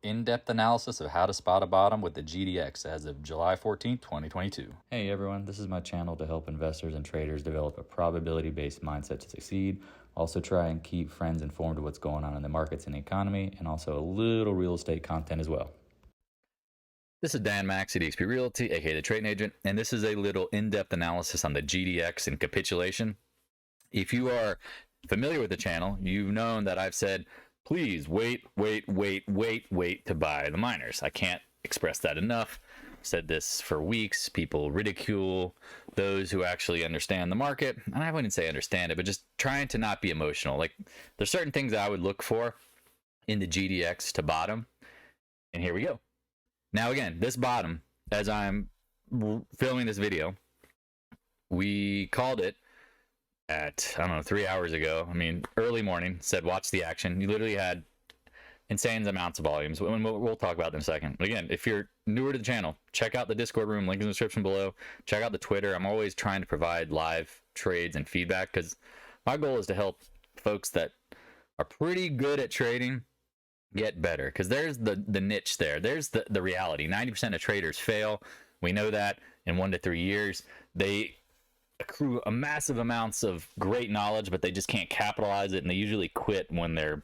in-depth analysis of how to spot a bottom with the GDX as of July 14th, 2022. Hey everyone, this is my channel to help investors and traders develop a probability-based mindset to succeed. Also try and keep friends informed of what's going on in the markets and the economy, and also a little real estate content as well. This is Dan Max at eXp Realty, aka the Trading Agent, and this is a little in-depth analysis on the GDX and capitulation. If you are familiar with the channel, you've known that I've said, please wait to buy the miners. I can't express that enough. Said this for weeks. People ridicule those who actually understand the market. And I wouldn't say understand it, but just trying to not be emotional. Like, there's certain things I would look for in the GDX to bottom. And here we go. Now, again, this bottom, as I'm filming this video, we called it at, I don't know, 3 hours ago. I mean, early morning, said watch the action. You literally had insane amounts of volumes. We'll talk about them in a second. But again, if you're newer to the channel, check out the Discord room, link in the description below. Check out the Twitter. I'm always trying to provide live trades and feedback because my goal is to help folks that are pretty good at trading get better, because there's the niche there. There's the reality. 90% of traders fail. We know that in 1 to 3 years. They accrue a massive amounts of great knowledge, but they just can't capitalize it, and they usually quit when they're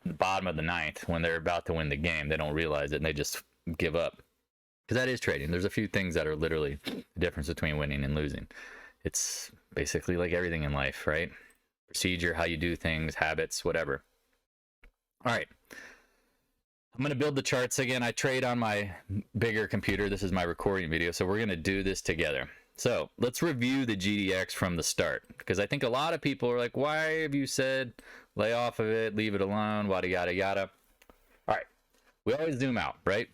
the bottom of the ninth, when they're about to win the game. They don't realize it, and they just give up, because that is trading. There's a few things that are literally the difference between winning and losing. It's basically like everything in life, right? Procedure, how you do things, habits, whatever. All right, I'm going to build the charts again. I trade on my bigger computer. This is my recording video, so we're going to do this together. So let's review the GDX from the start, because I think a lot of people are like, why have you said lay off of it, leave it alone, yada, yada, yada. All right, we always zoom out, right?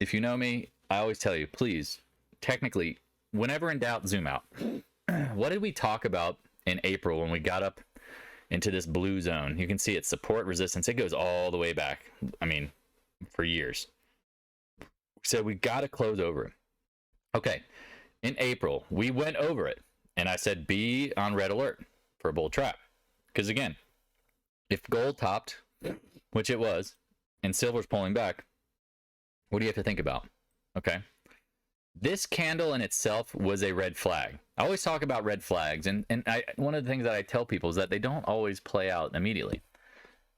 If you know me, I always tell you, please, technically, whenever in doubt, zoom out. What did we talk about in April when we got up into this blue zone? You can see it's support, resistance. It goes all the way back. I mean, for years. So we got to close over it. Okay. In April, we went over it, and I said be on red alert for a bull trap. Because again, if gold topped, which it was, and silver's pulling back, what do you have to think about? Okay. This candle in itself was a red flag. I always talk about red flags, and one of the things that I tell people is that they don't always play out immediately.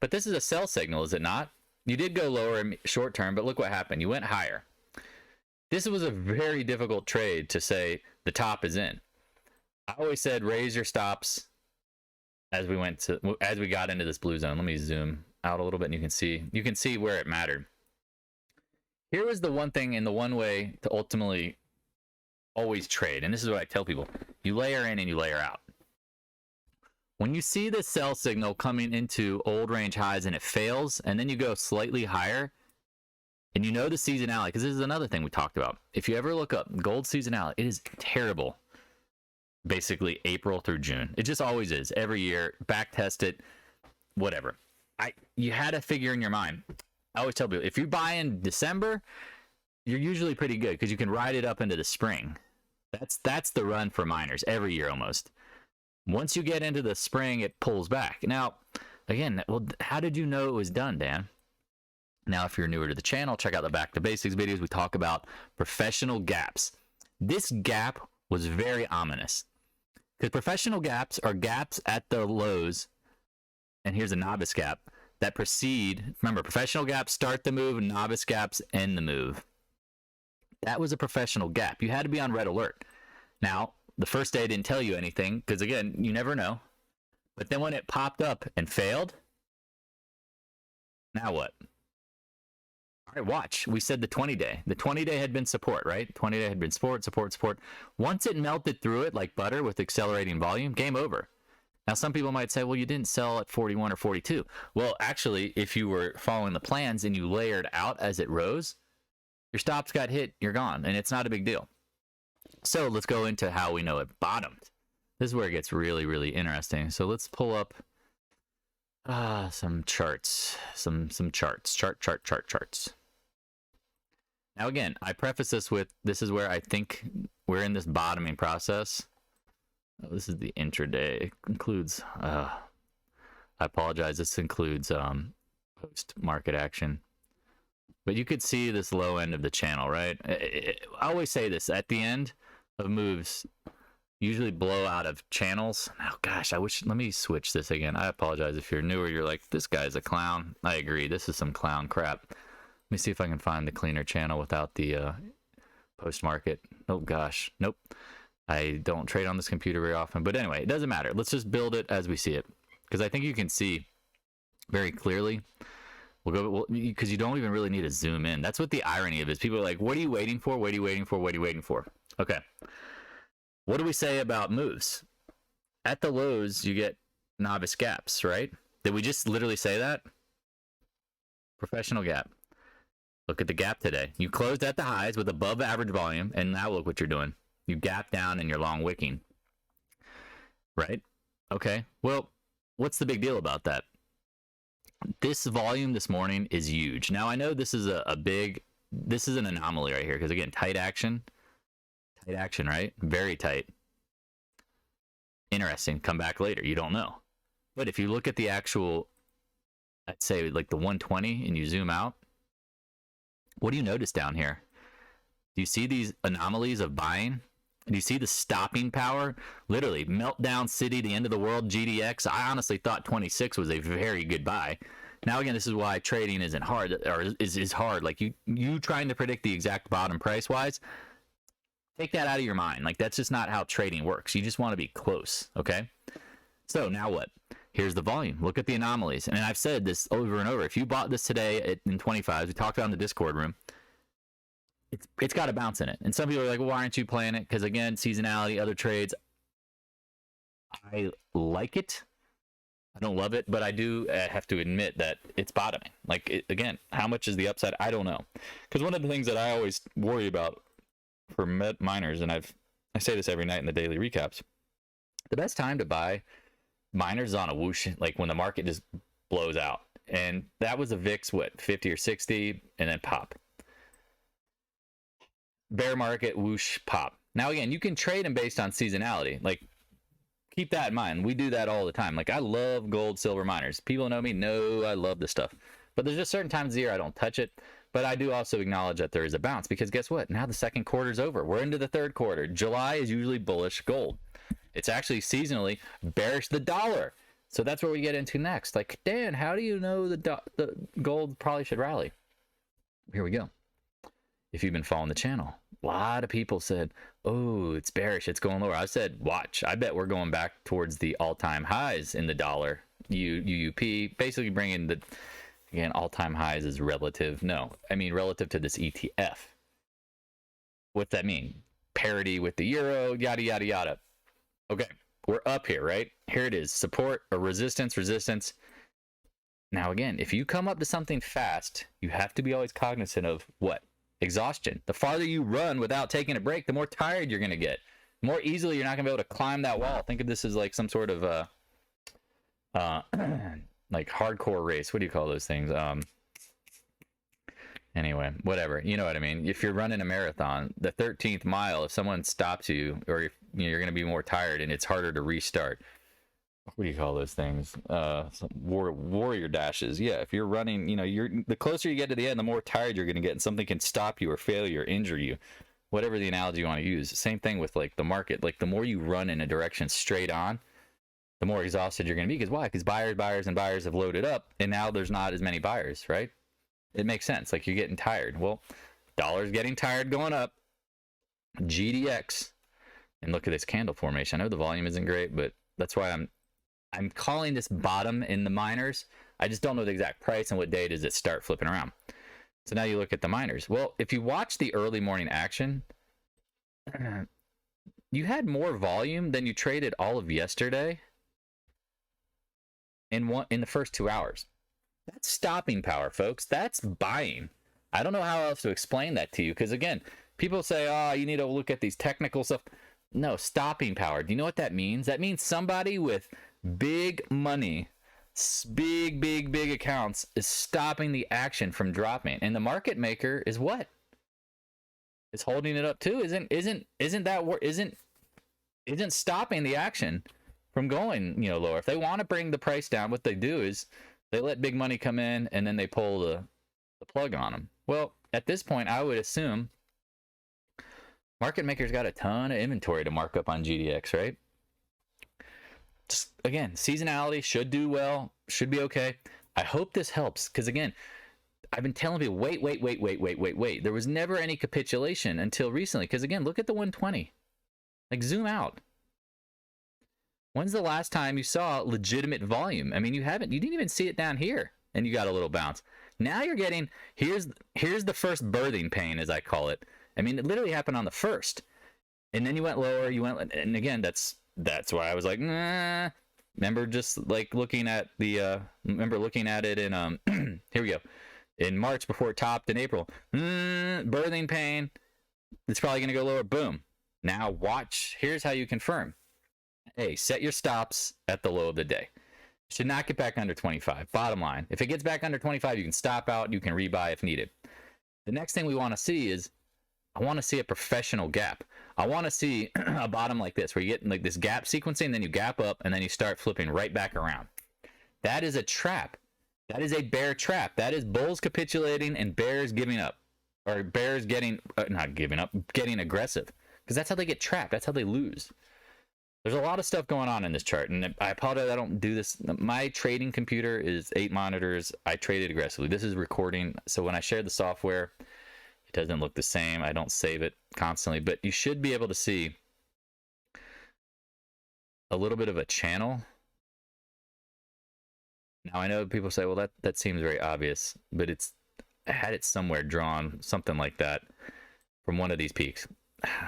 But this is a sell signal, is it not? You did go lower in short term, but look what happened. You went higher. This was a very difficult trade to say the top is in. I always said raise your stops as we got into this blue zone. Let me zoom out a little bit, and you can see where it mattered. Here was the one thing and the one way to ultimately always trade, and this is what I tell people: you layer in and you layer out. When you see the sell signal coming into old range highs and it fails, and then you go slightly higher, and you know the seasonality, because this is another thing we talked about. If you ever look up gold seasonality, it is terrible. Basically April through June. It just always is. Every year, back test it, whatever. You had to figure in your mind. I always tell people, if you buy in December, you're usually pretty good because you can ride it up into the spring. That's the run for miners every year almost. Once you get into the spring, it pulls back. Now, again, well, how did you know it was done, Dan? Now, if you're newer to the channel, check out the Back to Basics videos. We talk about professional gaps. This gap was very ominous, because professional gaps are gaps at the lows, and here's a novice gap, that precede. Remember, professional gaps start the move, and novice gaps end the move. That was a professional gap. You had to be on red alert. Now, the first day didn't tell you anything, because again, you never know. But then when it popped up and failed, now what? All right, watch. We said the 20-day. The 20-day had been support, right? 20-day had been support. Once it melted through it like butter with accelerating volume, game over. Now, some people might say, well, you didn't sell at 41 or 42. Well, actually, if you were following the plans and you layered out as it rose, your stops got hit, you're gone, and it's not a big deal. So let's go into how we know it bottomed. This is where it gets really, really interesting. So let's pull up some charts, some charts, charts. Now, again, I preface this with, this is where I think we're in this bottoming process. Oh, this is the intraday. It includes, I apologize, this includes post-market action. But you could see this low end of the channel, right? I always say this at the end of moves, usually blow out of channels. Oh gosh, let me switch this again. I apologize if you're newer, you're like, this guy's a clown. I agree, this is some clown crap. Let me see if I can find the cleaner channel without the post market. Oh gosh, nope. I don't trade on this computer very often, but anyway, it doesn't matter. Let's just build it as we see it, because I think you can see very clearly. Because you don't even really need to zoom in. That's what the irony of it is. People are like, what are you waiting for? What are you waiting for? What are you waiting for? Okay. What do we say about moves? At the lows, you get novice gaps, right? Did we just literally say that? Professional gap. Look at the gap today. You closed at the highs with above average volume, and now look what you're doing. You gap down and you're long wicking. Right? Okay. Well, what's the big deal about that? This volume this morning is huge. Now, I know this is this is an anomaly right here, because again, tight action, right? Very tight. Interesting. Come back later. You don't know. But if you look at the actual, I'd say like the 120 and you zoom out, what do you notice down here? Do you see these anomalies of buying? Do you see the stopping power? Literally, meltdown city, the end of the world, GDX. I honestly thought 26 was a very good buy. Now, again, this is why trading isn't hard, or is hard. Like, you trying to predict the exact bottom price-wise, take that out of your mind. Like, that's just not how trading works. You just want to be close, okay? So, now what? Here's the volume. Look at the anomalies. And I've said this over and over. If you bought this today in 25, we talked about in the Discord room, it's got a bounce in it. And some people are like, well, why aren't you playing it? Because again, seasonality, other trades. I like it. I don't love it, but I do have to admit that it's bottoming. Like, again, how much is the upside? I don't know. Because one of the things that I always worry about for miners, and I say this every night in the daily recaps, the best time to buy miners is on a whoosh, like when the market just blows out. And that was a VIX, 50 or 60, and then pop. Bear market, whoosh, pop. Now, again, you can trade them based on seasonality. Like, keep that in mind. We do that all the time. Like, I love gold, silver miners. People know me. No, I love this stuff. But there's just certain times of the year I don't touch it. But I do also acknowledge that there is a bounce, because guess what? Now the second quarter's over. We're into the third quarter. July is usually bullish gold. It's actually seasonally bearish the dollar. So that's what we get into next. Like, Dan, how do you know the gold probably should rally? Here we go. If you've been following the channel, a lot of people said, oh, it's bearish, it's going lower. I said, watch. I bet we're going back towards the all-time highs in the dollar. UUP, basically bringing the, again, all-time highs is relative. No, I mean relative to this ETF. What's that mean? Parity with the euro, yada, yada, yada. Okay, we're up here, right? Here it is. Support or resistance, resistance. Now, again, if you come up to something fast, you have to be always cognizant of what? Exhaustion. The farther you run without taking a break, the more tired you're going to get. More easily, you're not going to be able to climb that wall. Think of this as like some sort of like hardcore race. What do you call those things? Anyway, whatever. You know what I mean? If you're running a marathon, the 13th mile, if someone stops you, or if, you're going to be more tired and it's harder to restart. What do you call those things? Warrior dashes. Yeah, if you're running, the closer you get to the end, the more tired you're going to get, and something can stop you or fail you or injure you. Whatever the analogy you want to use. Same thing with like the market. Like, the more you run in a direction straight on, the more exhausted you're going to be. Because why? Because buyers have loaded up, and now there's not as many buyers, right? It makes sense. Like, you're getting tired. Well, dollar's getting tired going up. GDX. And look at this candle formation. I know the volume isn't great, but that's why I'm calling this bottom in the miners. I just don't know the exact price and what day does it start flipping around. So now you look at the miners. Well, if you watch the early morning action, you had more volume than you traded all of yesterday in the first 2 hours. That's stopping power, folks. That's buying. I don't know how else to explain that to you, because again, people say, oh, you need to look at these technical stuff. No, stopping power. Do you know what that means? That means somebody with big money, big accounts is stopping the action from dropping, and the market maker is what? Is holding it up too. Isn't stopping the action from going lower. If they want to bring the price down, what they do is they let big money come in, and then they pull the plug on them. Well, at this point, I would assume market makers got a ton of inventory to mark up on GDX, right? Just, again, seasonality should do well, should be okay. I hope this helps because, again, I've been telling people, wait. There was never any capitulation until recently because, again, look at the 120. Like, zoom out. When's the last time you saw legitimate volume? I mean, you didn't even see it down here, and you got a little bounce. Now you're getting, here's the first birthing pain, as I call it. I mean, it literally happened on the first. And then you went lower, and again, that's why I was like, nah. Remember just like looking at it in, here we go. In March before it topped in April. Birthing pain. It's probably going to go lower. Boom. Now watch. Here's how you confirm. Hey, set your stops at the low of the day. Should not get back under 25. Bottom line. If it gets back under 25, you can stop out. You can rebuy if needed. The next thing we want to see is, I want to see a professional gap. I want to see a bottom like this, where you get like this gap sequencing, then you gap up, and then you start flipping right back around. That is a trap. That is a bear trap. That is bulls capitulating and bears giving up. Or bears getting, not giving up, getting aggressive. Because that's how they get trapped. That's how they lose. There's a lot of stuff going on in this chart, and I apologize I don't do this. My trading computer is 8 monitors. I traded aggressively. This is recording, so when I share the software, it doesn't look the same. I don't save it constantly, but you should be able to see a little bit of a channel. Now, I know people say, well, that seems very obvious, but I had it somewhere drawn, something like that, from one of these peaks.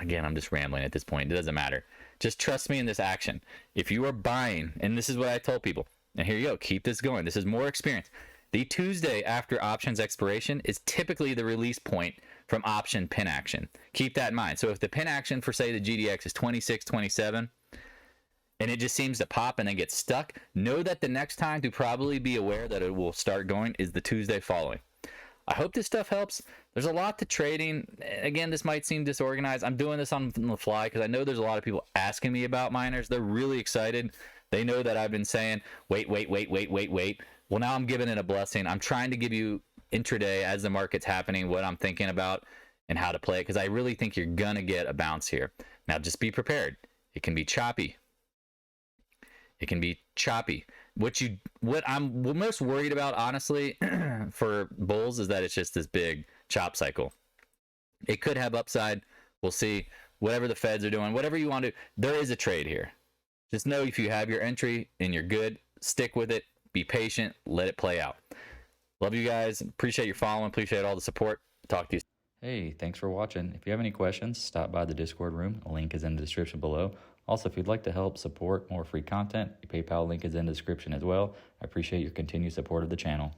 Again, I'm just rambling at this point. It doesn't matter. Just trust me in this action. If you are buying, and this is what I told people, and here you go, keep this going. This is more experience. The Tuesday after options expiration is typically the release point from option pin action. Keep that in mind. So if the pin action for, say, the GDX is 26, 27, and it just seems to pop and then get stuck, know that the next time to probably be aware that it will start going is the Tuesday following. I hope this stuff helps. There's a lot to trading. Again, this might seem disorganized. I'm doing this on the fly because I know there's a lot of people asking me about miners. They're really excited. They know that I've been saying, wait. Well, now I'm giving it a blessing. I'm trying to give you intraday as the market's happening, what I'm thinking about and how to play it, because I really think you're going to get a bounce here. Now, just be prepared. It can be choppy. It can be choppy. What I'm most worried about, honestly, for bulls is that it's just this big chop cycle. It could have upside. We'll see. Whatever the Feds are doing, whatever you want to do, there is a trade here. Just know if you have your entry and you're good, stick with it. Be patient. Let it play out. Love you guys. Appreciate your following. Appreciate all the support. Talk to you. Hey, thanks for watching. If you have any questions, stop by the Discord room. A link is in the description below. Also, if you'd like to help support more free content, the PayPal link is in the description as well. I appreciate your continued support of the channel.